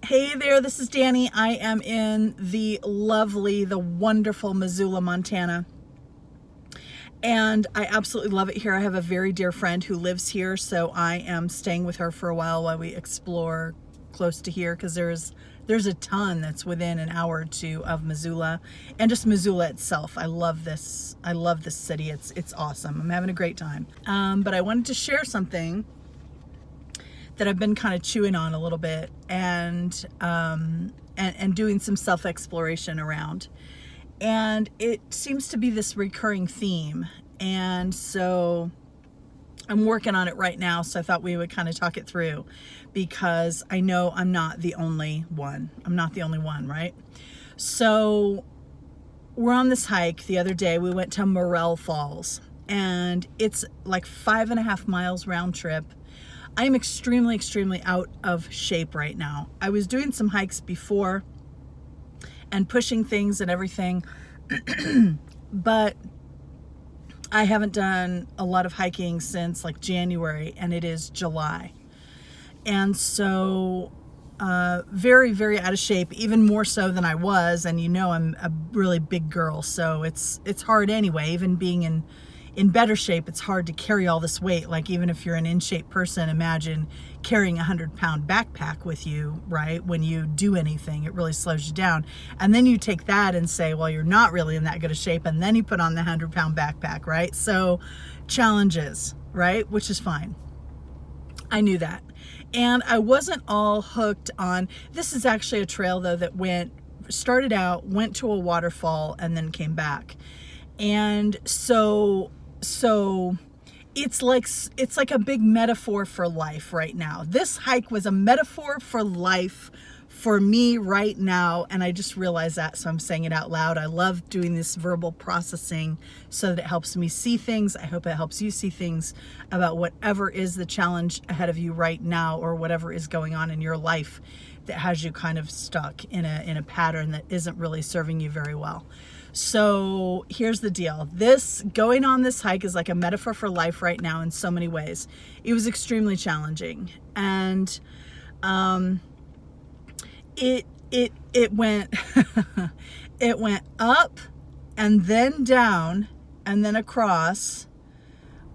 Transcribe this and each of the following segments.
Hey there, this is Dani. I am in the lovely, the wonderful Missoula, Montana. And I absolutely love it here. I have a very dear friend who lives here, so I am staying with her for a while we explore close to here, because there's a ton that's within an hour or two of Missoula, and just Missoula itself. I love this city. It's awesome. I'm having a great time. But I wanted to share something that I've been kind of chewing on a little bit and doing some self-exploration around. And it seems to be this recurring theme. And so I'm working on it right now. So I thought we would kind of talk it through, because I know I'm not the only one. Right? So we're on this hike the other day. We went to Morel Falls, and it's like 5.5 miles round trip. I'm extremely, extremely out of shape right now. I was doing some hikes before and pushing things and everything, but I haven't done a lot of hiking since like January, and it is July. And so very, very out of shape, even more so than I was. And I'm a really big girl, so it's hard anyway. Even being in better shape, it's hard to carry all this weight. Like, even if you're an in-shape person, imagine carrying a 100-pound backpack with you, right? When you do anything, it really slows you down. And then you take that and say, well, you're not really in that good a shape. And then you put on the 100-pound backpack, right? So challenges, right? Which is fine. I knew that. And I wasn't all hooked on, this is actually a trail though that started out, went to a waterfall, and then came back. And so it's like a big metaphor for life right now. This hike was a metaphor for life for me right now, and I just realized that, so I'm saying it out loud. I love doing this verbal processing so that it helps me see things. I hope it helps you see things about whatever is the challenge ahead of you right now, or whatever is going on in your life that has you kind of stuck in a pattern that isn't really serving you very well. So here's the deal. Going on this hike is like a metaphor for life right now in so many ways. It was extremely challenging, and it went it went up and then down and then across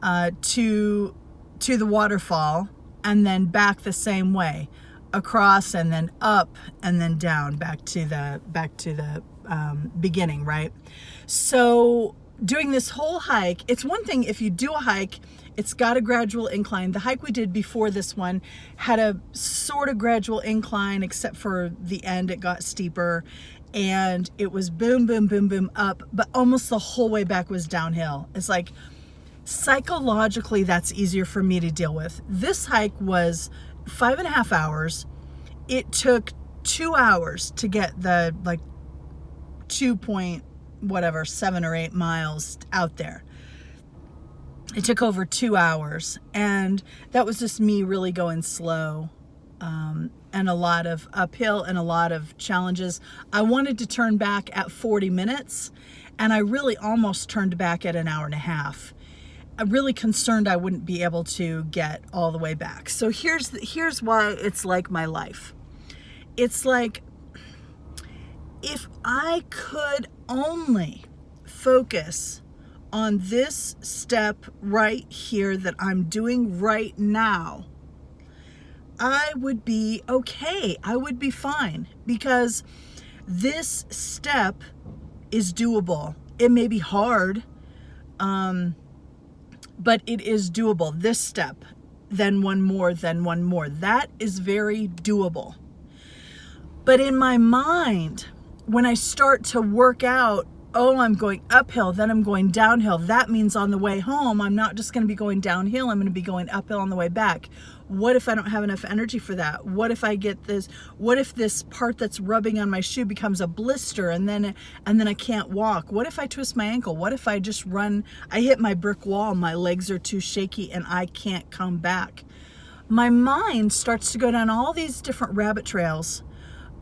to the waterfall, and then back the same way, across and then up and then down back to the beginning, right? So doing this whole hike, it's one thing if you do a hike, it's got a gradual incline. The hike we did before this one had a sort of gradual incline, except for the end, it got steeper, and it was boom, boom, boom, boom up, but almost the whole way back was downhill. It's like, psychologically, that's easier for me to deal with. This hike was 5.5 hours. It took 2 hours to get the 7 or 8 miles out there. It took over 2 hours, and that was just me really going slow, and a lot of uphill and a lot of challenges. I wanted to turn back at 40 minutes, and I really almost turned back at an hour and a half. I'm really concerned I wouldn't be able to get all the way back. So here's why it's like my life. It's like, if I could only focus on this step right here that I'm doing right now, I would be okay. I would be fine, because this step is doable. It may be hard, but it is doable. This step, then one more, then one more. That is very doable. But in my mind, when I start to work out, oh, I'm going uphill, then I'm going downhill. That means on the way home, I'm not just going to be going downhill, I'm going to be going uphill on the way back. What if I don't have enough energy for that? What if I get this? What if this part that's rubbing on my shoe becomes a blister, and then I can't walk? What if I twist my ankle? What if I just run, I hit my brick wall, my legs are too shaky, and I can't come back? My mind starts to go down all these different rabbit trails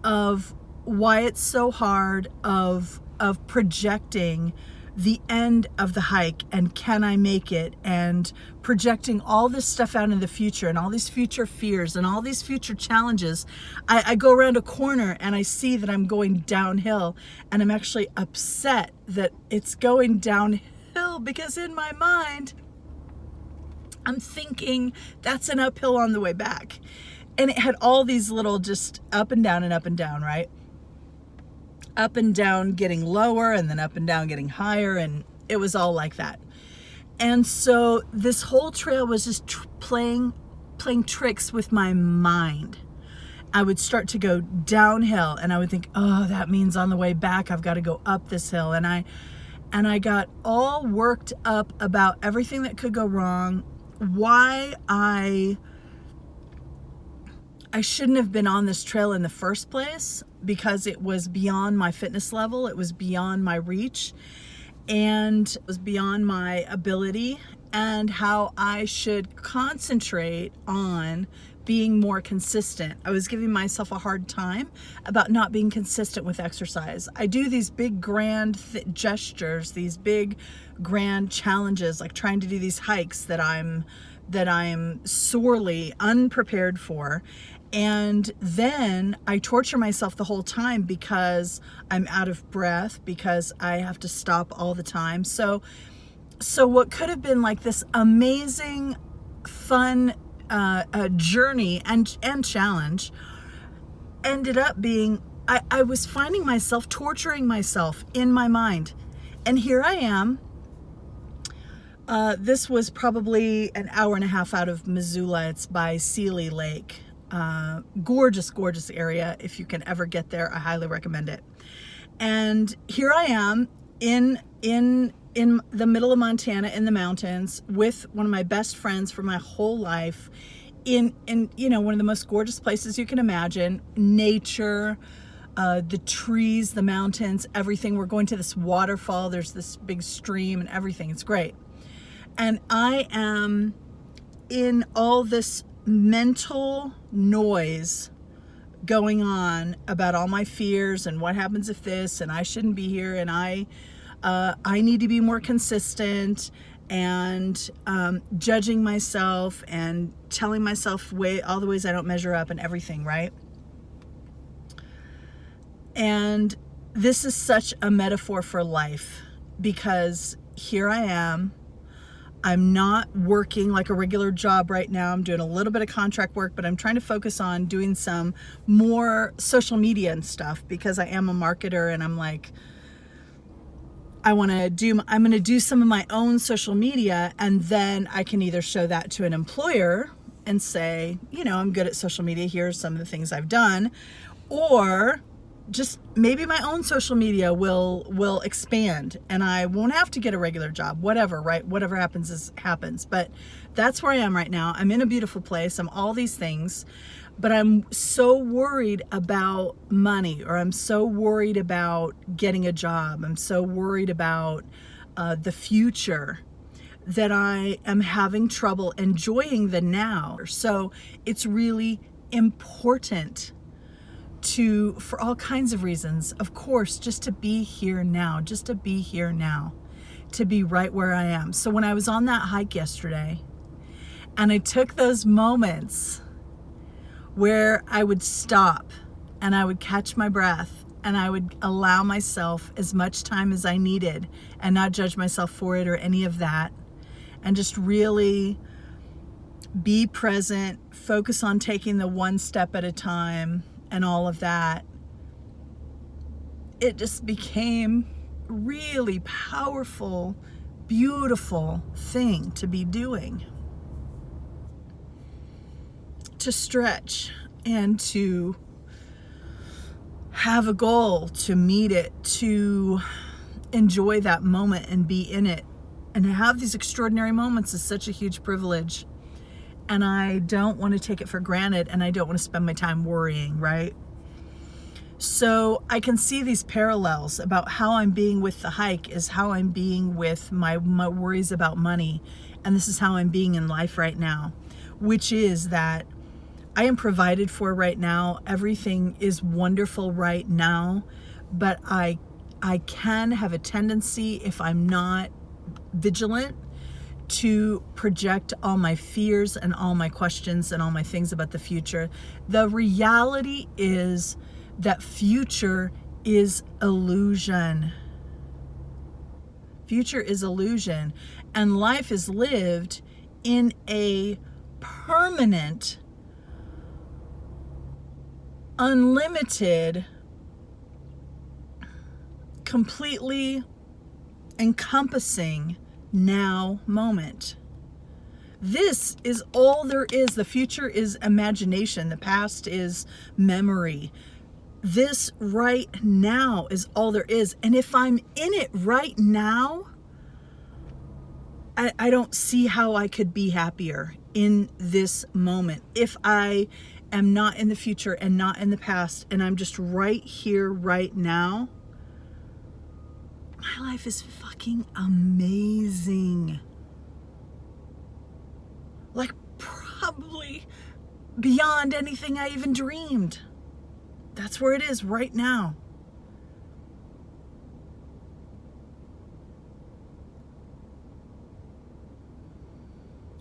of why it's so hard, of projecting the end of the hike and can I make it, and projecting all this stuff out in the future and all these future fears and all these future challenges. I go around a corner and I see that I'm going downhill, and I'm actually upset that it's going downhill because in my mind I'm thinking that's an uphill on the way back. And it had all these little just up and down and up and down, right? Up and down getting lower, and then up and down getting higher, and it was all like that. And so this whole trail was just playing tricks with my mind. I would start to go downhill and I would think, oh, that means on the way back I've got to go up this hill. And I got all worked up about everything that could go wrong, why I shouldn't have been on this trail in the first place, because it was beyond my fitness level, it was beyond my reach, and it was beyond my ability, and how I should concentrate on being more consistent. I was giving myself a hard time about not being consistent with exercise. I do these big grand gestures, these big grand challenges, like trying to do these hikes that I'm sorely unprepared for. And then I torture myself the whole time because I'm out of breath, because I have to stop all the time. So what could have been like this amazing, fun journey and challenge ended up being, I was finding myself torturing myself in my mind. And here I am. This was probably an hour and a half out of Missoula. It's by Seeley Lake. Gorgeous area. If you can ever get there, I highly recommend it. And here I am in the middle of Montana, in the mountains, with one of my best friends for my whole life, in one of the most gorgeous places you can imagine. Nature, the trees, the mountains, everything. We're going to this waterfall. There's this big stream and everything. It's great. And I am in all this mental noise going on about all my fears and what happens if this, and I shouldn't be here, and I need to be more consistent, and judging myself and telling myself all the ways I don't measure up and everything, right? And this is such a metaphor for life, because here I am. I'm not working like a regular job right now. I'm doing a little bit of contract work, but I'm trying to focus on doing some more social media and stuff, because I am a marketer, and I'm like, I'm going to do some of my own social media, and then I can either show that to an employer and say, I'm good at social media. Here's some of the things I've done, or just maybe my own social media will expand and I won't have to get a regular job, whatever, right? Whatever happens. But that's where I am right now. I'm in a beautiful place. I'm all these things, but I'm so worried about money, or I'm so worried about getting a job. I'm so worried about the future that I am having trouble enjoying the now. So it's really important for all kinds of reasons, of course, just to be here now, to be right where I am. So when I was on that hike yesterday, and I took those moments where I would stop and I would catch my breath and I would allow myself as much time as I needed and not judge myself for it or any of that, and just really be present, focus on taking the one step at a time, and all of that, it just became a really powerful, beautiful thing to be doing. To stretch and to have a goal, to meet it, to enjoy that moment and be in it. And to have these extraordinary moments is such a huge privilege. And I don't want to take it for granted, and I don't want to spend my time worrying, right? So I can see these parallels about how I'm being with the hike is how I'm being with my worries about money. And this is how I'm being in life right now, which is that I am provided for right now. Everything is wonderful right now, but I I can have a tendency, if I'm not vigilant, to project all my fears and all my questions and all my things about the future. The reality is that future is illusion. Future is illusion, and life is lived in a permanent, unlimited, completely encompassing now moment. This is all there is. The future is imagination. The past is memory. This right now is all there is. And if I'm in it right now, I don't see how I could be happier in this moment. If I am not in the future and not in the past, and I'm just right here, right now, my life is fucking amazing. Like, probably beyond anything I even dreamed. That's where it is right now.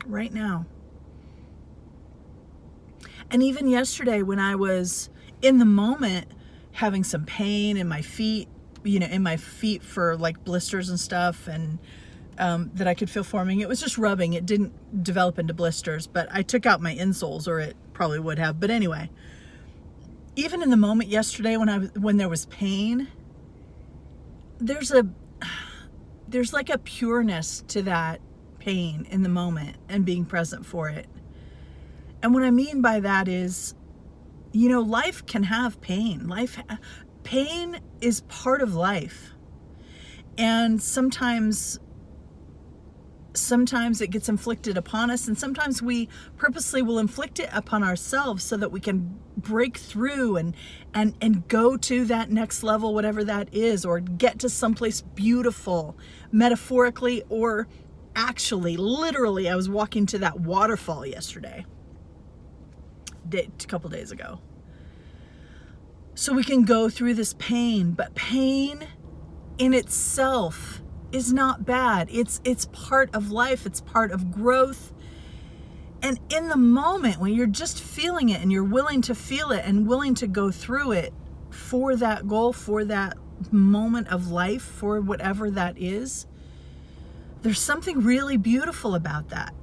Right now. And even yesterday, when I was in the moment having some pain in my feet, in my feet for like blisters and stuff, and that I could feel forming. It was just rubbing. It didn't develop into blisters, but I took out my insoles, or it probably would have. But anyway, even in the moment yesterday when there was pain, there's like a pureness to that pain in the moment and being present for it. And what I mean by that is, life can have pain. Pain is part of life. And sometimes it gets inflicted upon us, and sometimes we purposely will inflict it upon ourselves so that we can break through and go to that next level, whatever that is, or get to someplace beautiful, metaphorically or actually, literally. I was walking to that waterfall yesterday, a couple days ago. So we can go through this pain, but pain in itself is not bad. It's part of life. It's part of growth. And in the moment when you're just feeling it and you're willing to feel it and willing to go through it for that goal, for that moment of life, for whatever that is, there's something really beautiful about that.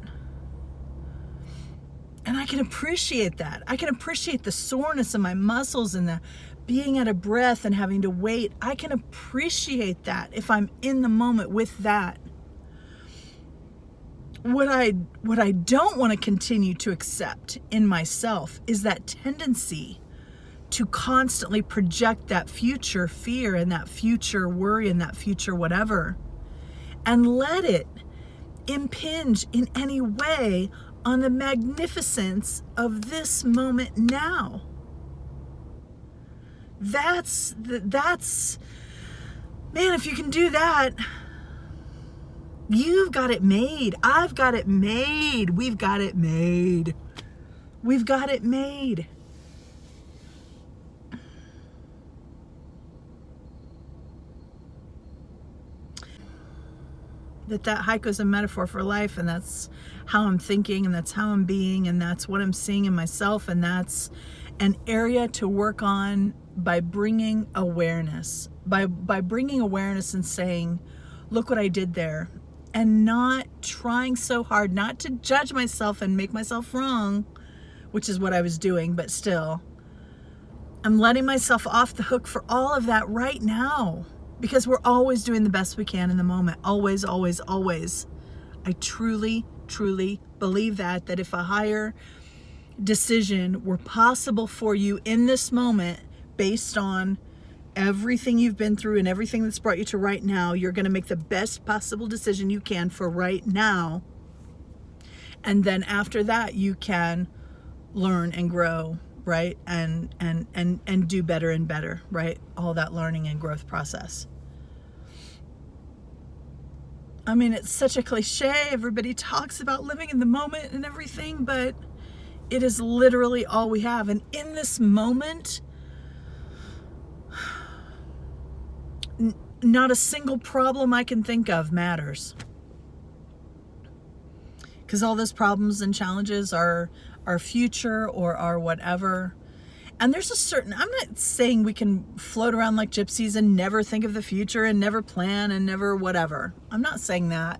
And I can appreciate that. I can appreciate the soreness in my muscles and the being out of breath and having to wait. I can appreciate that if I'm in the moment with that. What I don't want to continue to accept in myself is that tendency to constantly project that future fear and that future worry and that future whatever, and let it impinge in any way on the magnificence of this moment now. That's man, if you can do that, you've got it made. I've got it made. We've got it made. We've got it made. That hike was a metaphor for life, and that's how I'm thinking, and that's how I'm being, and that's what I'm seeing in myself, and that's an area to work on by bringing awareness, by bringing awareness and saying, look what I did there, and not trying so hard not to judge myself and make myself wrong, which is what I was doing, but still, I'm letting myself off the hook for all of that right now. Because we're always doing the best we can in the moment. Always, always, always. I truly, truly believe that if a higher decision were possible for you in this moment, based on everything you've been through and everything that's brought you to right now, you're going to make the best possible decision you can for right now. And then after that, you can learn and grow, right? And do better and better, right? All that learning and growth process. I mean, it's such a cliche. Everybody talks about living in the moment and everything, but it is literally all we have. And in this moment, not a single problem I can think of matters. Because all those problems and challenges are our future or our whatever. And there's a certain, I'm not saying we can float around like gypsies and never think of the future and never plan and never whatever. I'm not saying that.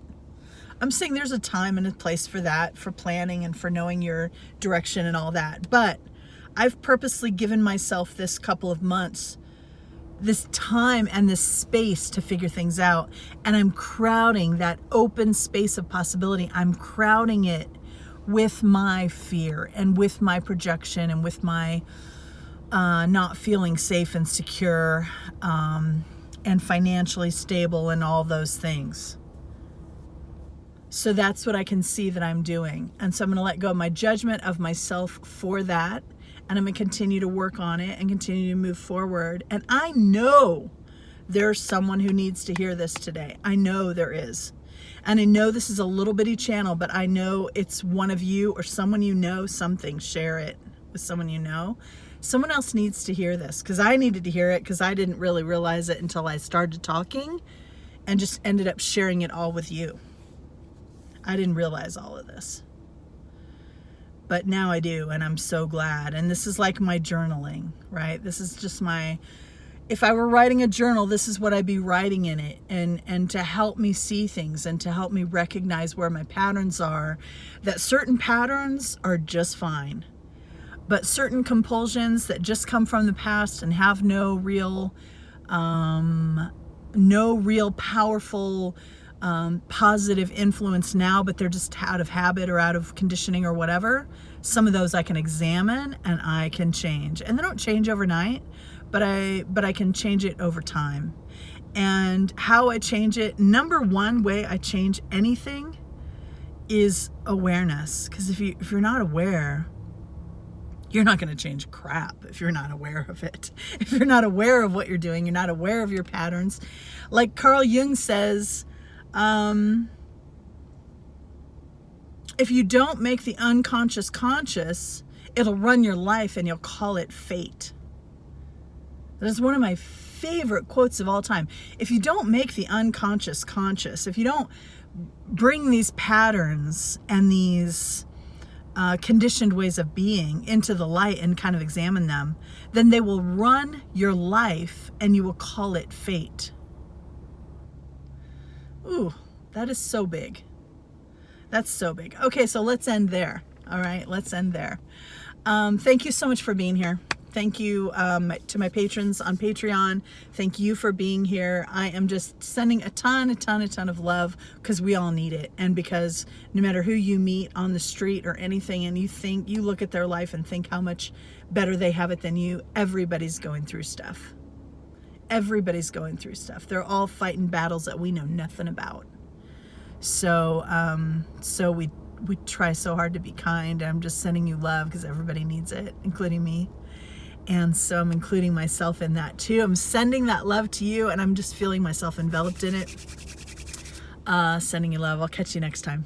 I'm saying there's a time and a place for that, for planning and for knowing your direction and all that. But I've purposely given myself this couple of months, this time and this space to figure things out. And I'm crowding that open space of possibility. I'm crowding it with my fear and with my projection and with my not feeling safe and secure and financially stable and all those things. So that's what I can see that I'm doing. And so I'm going to let go of my judgment of myself for that. And I'm going to continue to work on it and continue to move forward. And I know there's someone who needs to hear this today. I know there is. And I know this is a little bitty channel, but I know it's one of you or someone you know, something. Share it with someone you know. Someone else needs to hear this, because I needed to hear it, because I didn't really realize it until I started talking and just ended up sharing it all with you. I didn't realize all of this. But now I do, and I'm so glad. And this is like my journaling, right? This is just my, if I were writing a journal, this is what I'd be writing in it. And to help me see things and to help me recognize where my patterns are, that certain patterns are just fine. But certain compulsions that just come from the past and have no real powerful positive influence now, but they're just out of habit or out of conditioning or whatever. Some of those I can examine and I can change. And they don't change overnight, but I can change it over time. And how I change it, number one way I change anything is awareness. Because if you're not aware, you're not going to change crap if you're not aware of it. If you're not aware of what you're doing, you're not aware of your patterns. Like Carl Jung says, if you don't make the unconscious conscious, it'll run your life and you'll call it fate. That is one of my favorite quotes of all time. If you don't make the unconscious conscious, if you don't bring these patterns and these conditioned ways of being into the light and kind of examine them, then they will run your life and you will call it fate. Ooh, that is so big. That's so big. Okay, so let's end there. All right, let's end there. Thank you so much for being here. Thank you to my patrons on Patreon. Thank you for being here. I am just sending a ton of love, because we all need it. And because no matter who you meet on the street or anything, and you look at their life and think how much better they have it than you, everybody's going through stuff. Everybody's going through stuff. They're all fighting battles that we know nothing about. So we try so hard to be kind. I'm just sending you love because everybody needs it, including me. And so I'm including myself in that too. I'm sending that love to you, and I'm just feeling myself enveloped in it. Sending you love. I'll catch you next time.